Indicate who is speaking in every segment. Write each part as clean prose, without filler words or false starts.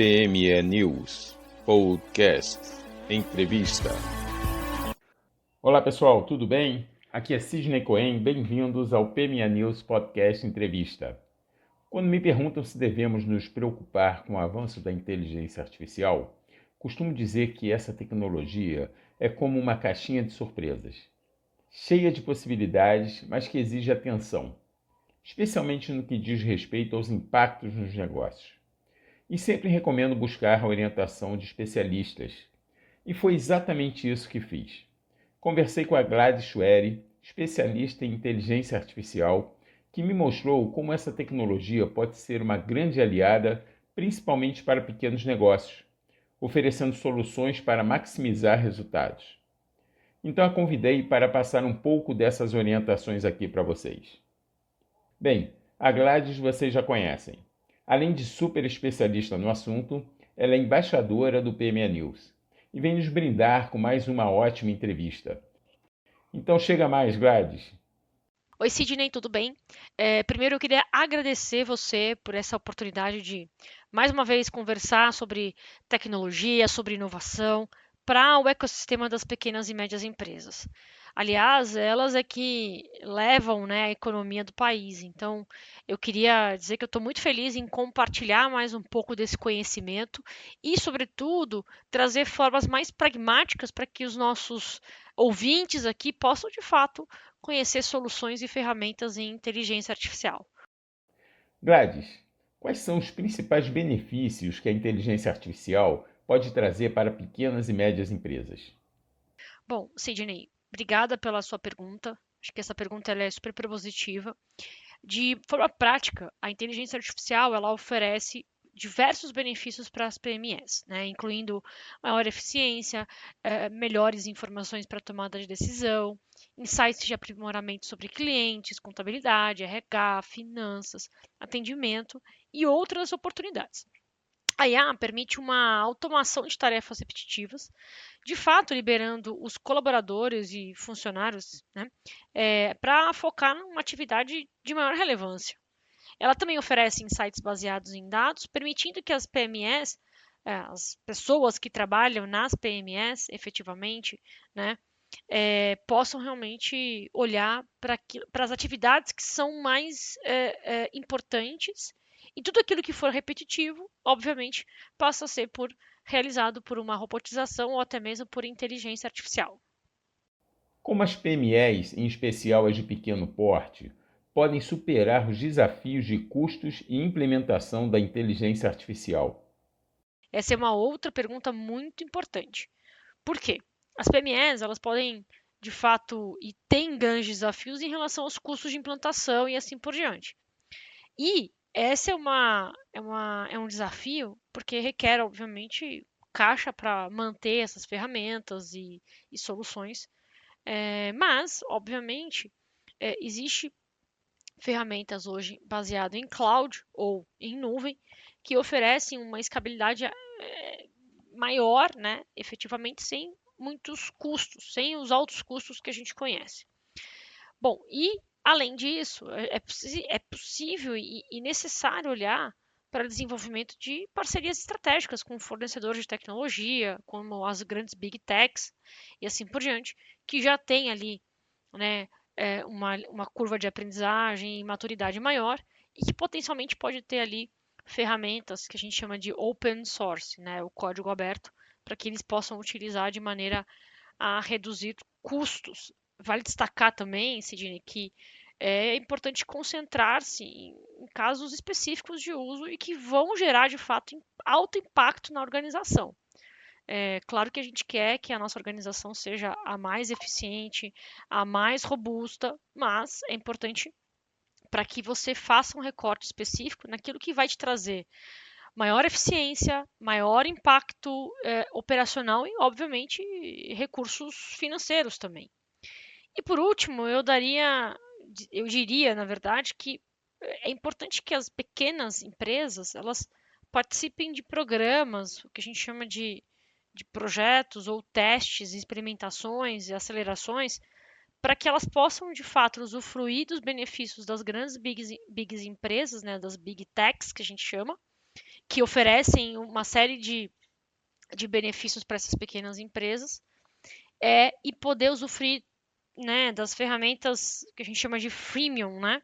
Speaker 1: PME News Podcast Entrevista. Olá pessoal, tudo bem? Aqui é Sidney Cohen, bem-vindos ao PME News Podcast Entrevista. Quando me perguntam se devemos nos preocupar com o avanço da inteligência artificial, costumo dizer que essa tecnologia é como uma caixinha de surpresas, cheia de possibilidades, mas que exige atenção, especialmente no que diz respeito aos impactos nos negócios. E sempre recomendo buscar a orientação de especialistas. E foi exatamente isso que fiz. Conversei com a Gladys Schwery, especialista em inteligência artificial, que me mostrou como essa tecnologia pode ser uma grande aliada, principalmente para pequenos negócios, oferecendo soluções para maximizar resultados. Então a convidei para passar um pouco dessas orientações aqui para vocês. Bem, a Gladys vocês já conhecem. Além de super especialista no assunto, ela é embaixadora do PME News e vem nos brindar com mais uma ótima entrevista. Então chega mais, Gladys.
Speaker 2: Oi, Sidney, tudo bem? Primeiro eu queria agradecer você por essa oportunidade de, mais uma vez, conversar sobre tecnologia, sobre inovação para o ecossistema das pequenas e médias empresas. Aliás, elas é que levam, né, a economia do país. Então, eu queria dizer que eu estou muito feliz em compartilhar mais um pouco desse conhecimento e, sobretudo, trazer formas mais pragmáticas para que os nossos ouvintes aqui possam, de fato, conhecer soluções e ferramentas em inteligência artificial.
Speaker 1: Gladys, quais são os principais benefícios que a inteligência artificial pode trazer para pequenas e médias empresas?
Speaker 2: Bom, Sidney, obrigada pela sua pergunta. Acho que essa pergunta ela é super propositiva. De forma prática, a inteligência artificial ela oferece diversos benefícios para as PMEs, né, incluindo maior eficiência, melhores informações para tomada de decisão, insights de aprimoramento sobre clientes, contabilidade, RH, finanças, atendimento e outras oportunidades. A IA permite uma automação de tarefas repetitivas, de fato liberando os colaboradores e funcionários, né, para focar numa atividade de maior relevância. Ela também oferece insights baseados em dados, permitindo que as PMEs, as pessoas que trabalham nas PMEs efetivamente, né, possam realmente olhar para as atividades que são mais importantes e tudo aquilo que for repetitivo, obviamente, passa a ser realizado por uma robotização ou até mesmo por inteligência artificial.
Speaker 1: Como as PMEs, em especial as de pequeno porte, podem superar os desafios de custos e implementação da inteligência artificial?
Speaker 2: Essa é uma outra pergunta muito importante. Por quê? As PMEs, elas podem, de fato, e têm grandes desafios em relação aos custos de implantação e assim por diante. E essa é um desafio porque requer, obviamente, caixa para manter essas ferramentas e soluções. Mas, obviamente, existe ferramentas hoje baseadas em cloud ou em nuvem que oferecem uma escalabilidade maior, né, efetivamente sem muitos custos, sem os altos custos que a gente conhece. Bom, e além disso, é possível e necessário olhar para o desenvolvimento de parcerias estratégicas com fornecedores de tecnologia, como as grandes big techs e assim por diante, que já têm ali, né, uma curva de aprendizagem e maturidade maior e que potencialmente pode ter ali ferramentas que a gente chama de open source, né, o código aberto, para que eles possam utilizar de maneira a reduzir custos. Vale destacar também, Sidney, que é importante concentrar-se em casos específicos de uso e que vão gerar, de fato, alto impacto na organização. É claro que a gente quer que a nossa organização seja a mais eficiente, a mais robusta, mas é importante para que você faça um recorte específico naquilo que vai te trazer maior eficiência, maior impacto operacional e, obviamente, recursos financeiros também. E por último, eu diria, na verdade, que é importante que as pequenas empresas elas participem de programas, o que a gente chama de projetos ou testes, experimentações e acelerações, para que elas possam de fato usufruir dos benefícios das grandes big empresas, né, das big techs que a gente chama, que oferecem uma série de benefícios para essas pequenas empresas, e poder usufruir, né, das ferramentas que a gente chama de freemium, né?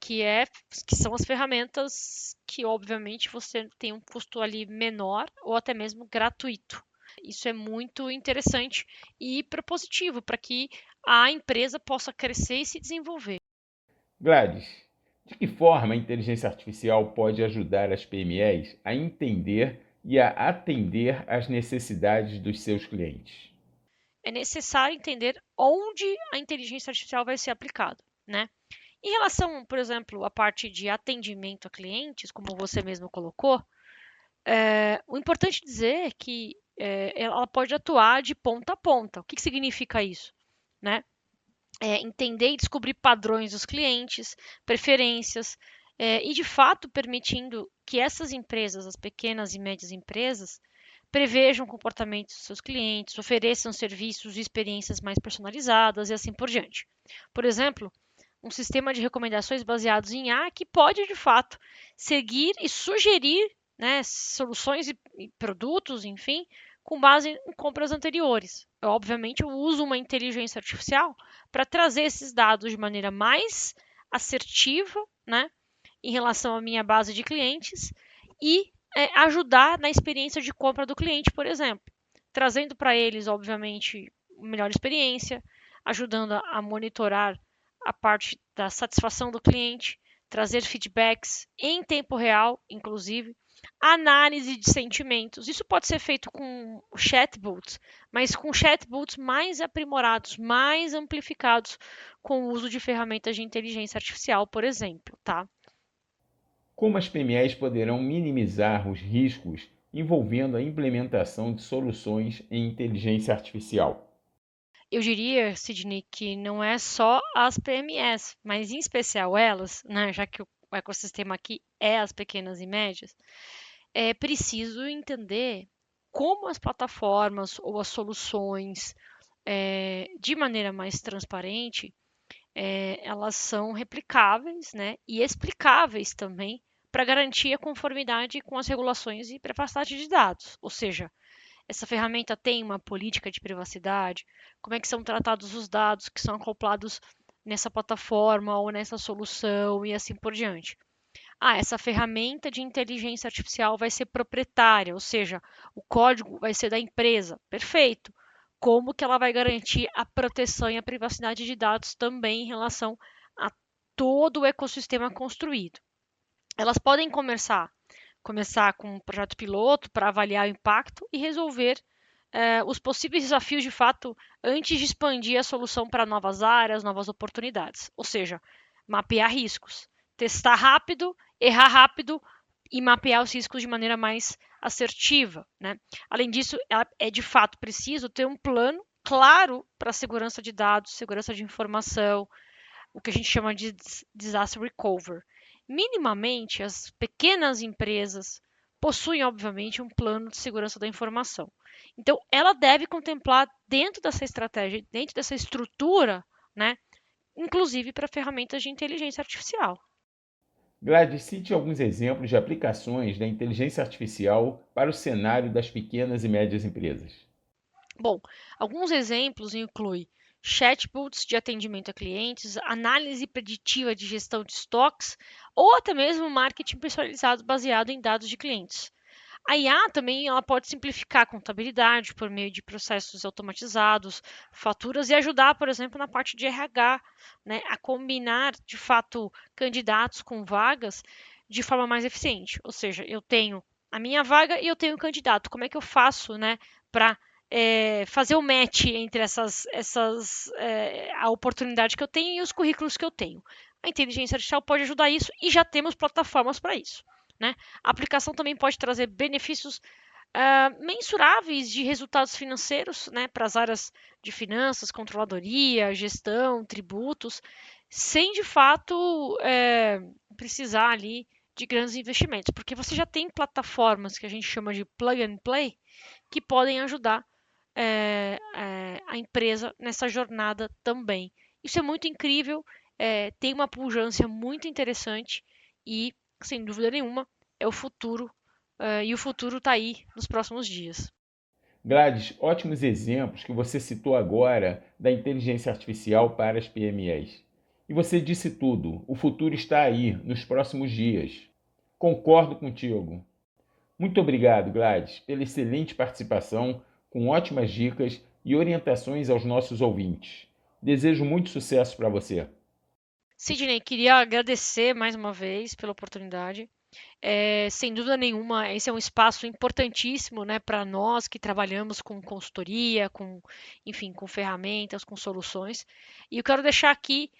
Speaker 2: Que são as ferramentas que, obviamente, você tem um custo ali menor ou até mesmo gratuito. Isso é muito interessante e propositivo para que a empresa possa crescer e se desenvolver.
Speaker 1: Gladys, de que forma a inteligência artificial pode ajudar as PMEs a entender e a atender às necessidades dos seus clientes?
Speaker 2: É necessário entender onde a inteligência artificial vai ser aplicada, né? Em relação, por exemplo, à parte de atendimento a clientes, como você mesmo colocou, o importante dizer é que ela pode atuar de ponta a ponta. O que significa isso? Né? Entender e descobrir padrões dos clientes, preferências, e de fato permitindo que essas empresas, as pequenas e médias empresas, prevejam comportamentos dos seus clientes, ofereçam serviços e experiências mais personalizadas e assim por diante. Por exemplo, um sistema de recomendações baseados em A que pode, de fato, seguir e sugerir, né, soluções e produtos, enfim, com base em compras anteriores. Obviamente, eu uso uma inteligência artificial para trazer esses dados de maneira mais assertiva, né, em relação à minha base de clientes e ajudar na experiência de compra do cliente, por exemplo, trazendo para eles, obviamente, melhor experiência, ajudando a monitorar a parte da satisfação do cliente, trazer feedbacks em tempo real, inclusive, análise de sentimentos. Isso pode ser feito com chatbots, mas com chatbots mais aprimorados, mais amplificados, com o uso de ferramentas de inteligência artificial, por exemplo, tá?
Speaker 1: Como as PMEs poderão minimizar os riscos envolvendo a implementação de soluções em inteligência artificial?
Speaker 2: Eu diria, Sidney, que não é só as PMEs, mas em especial elas, né, já que o ecossistema aqui é as pequenas e médias, é preciso entender como as plataformas ou as soluções, de maneira mais transparente, elas são replicáveis, né, e explicáveis também para garantir a conformidade com as regulações e privacidade de dados. Ou seja, essa ferramenta tem uma política de privacidade, como é que são tratados os dados que são acoplados nessa plataforma ou nessa solução e assim por diante. Essa ferramenta de inteligência artificial vai ser proprietária, ou seja, o código vai ser da empresa. Perfeito. Como que ela vai garantir a proteção e a privacidade de dados também em relação a todo o ecossistema construído? Elas podem começar com um projeto piloto para avaliar o impacto e resolver os possíveis desafios de fato antes de expandir a solução para novas áreas, novas oportunidades. Ou seja, mapear riscos, testar rápido, errar rápido e mapear os riscos de maneira mais assertiva. Né? Além disso, é de fato preciso ter um plano claro para a segurança de dados, segurança de informação, o que a gente chama de disaster recovery. Minimamente, as pequenas empresas possuem, obviamente, um plano de segurança da informação. Então, ela deve contemplar dentro dessa estratégia, dentro dessa estrutura, né, inclusive para ferramentas de inteligência artificial.
Speaker 1: Gladys, cite alguns exemplos de aplicações da inteligência artificial para o cenário das pequenas e médias empresas.
Speaker 2: Bom, alguns exemplos incluem chatbots de atendimento a clientes, análise preditiva de gestão de estoques ou até mesmo marketing personalizado baseado em dados de clientes. A IA também ela pode simplificar a contabilidade por meio de processos automatizados, faturas e ajudar, por exemplo, na parte de RH, né, a combinar de fato candidatos com vagas de forma mais eficiente. Ou seja, eu tenho a minha vaga e eu tenho o candidato. Como é que eu faço, né, para fazer o match entre a oportunidade que eu tenho e os currículos que eu tenho? A inteligência artificial pode ajudar isso e já temos plataformas para isso. Né? A aplicação também pode trazer benefícios mensuráveis de resultados financeiros, né, para as áreas de finanças, controladoria, gestão, tributos, sem de fato precisar ali de grandes investimentos, porque você já tem plataformas que a gente chama de plug and play que podem ajudar a empresa nessa jornada também. Isso é muito incrível, tem uma pujança muito interessante e, sem dúvida nenhuma, é o futuro e o futuro está aí nos próximos dias.
Speaker 1: Gladys, ótimos exemplos que você citou agora da inteligência artificial para as PMEs. E você disse tudo, o futuro está aí, nos próximos dias. Concordo contigo. Muito obrigado, Gladys, pela excelente participação, com ótimas dicas e orientações aos nossos ouvintes. Desejo muito sucesso para você.
Speaker 2: Sidney, queria agradecer mais uma vez pela oportunidade. Sem dúvida nenhuma, esse é um espaço importantíssimo, né, para nós que trabalhamos com consultoria, enfim, com ferramentas, com soluções. E eu quero deixar aqui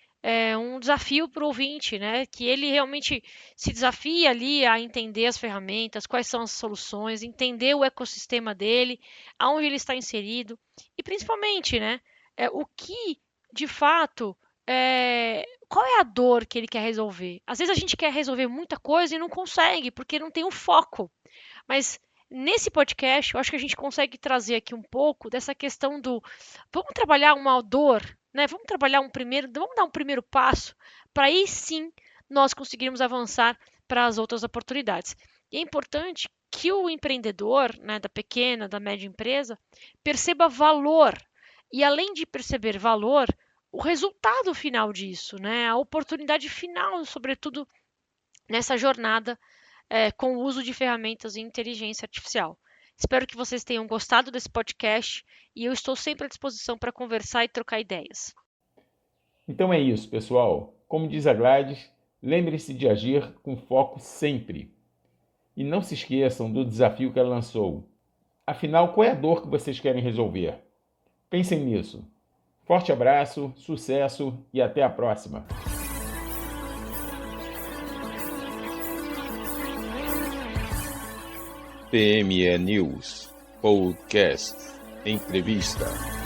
Speaker 2: um desafio para o ouvinte, né, que ele realmente se desafie ali a entender as ferramentas, quais são as soluções, entender o ecossistema dele, aonde ele está inserido e principalmente, né, o que de fato qual é a dor que ele quer resolver? Às vezes a gente quer resolver muita coisa e não consegue, porque não tem o foco. Mas nesse podcast, eu acho que a gente consegue trazer aqui um pouco dessa questão do vamos trabalhar uma dor, né? Vamos dar um primeiro passo para aí sim nós conseguirmos avançar para as outras oportunidades. E é importante que o empreendedor, né, da pequena, da média empresa, perceba valor. E além de perceber valor, o resultado final disso, né? A oportunidade final, sobretudo nessa jornada com o uso de ferramentas de inteligência artificial. Espero que vocês tenham gostado desse podcast e eu estou sempre à disposição para conversar e trocar ideias.
Speaker 1: Então é isso, pessoal. Como diz a Gladys, lembre-se de agir com foco sempre. E não se esqueçam do desafio que ela lançou. Afinal, qual é a dor que vocês querem resolver? Pensem nisso. Forte abraço, sucesso e até a próxima! PME News Podcast Entrevista.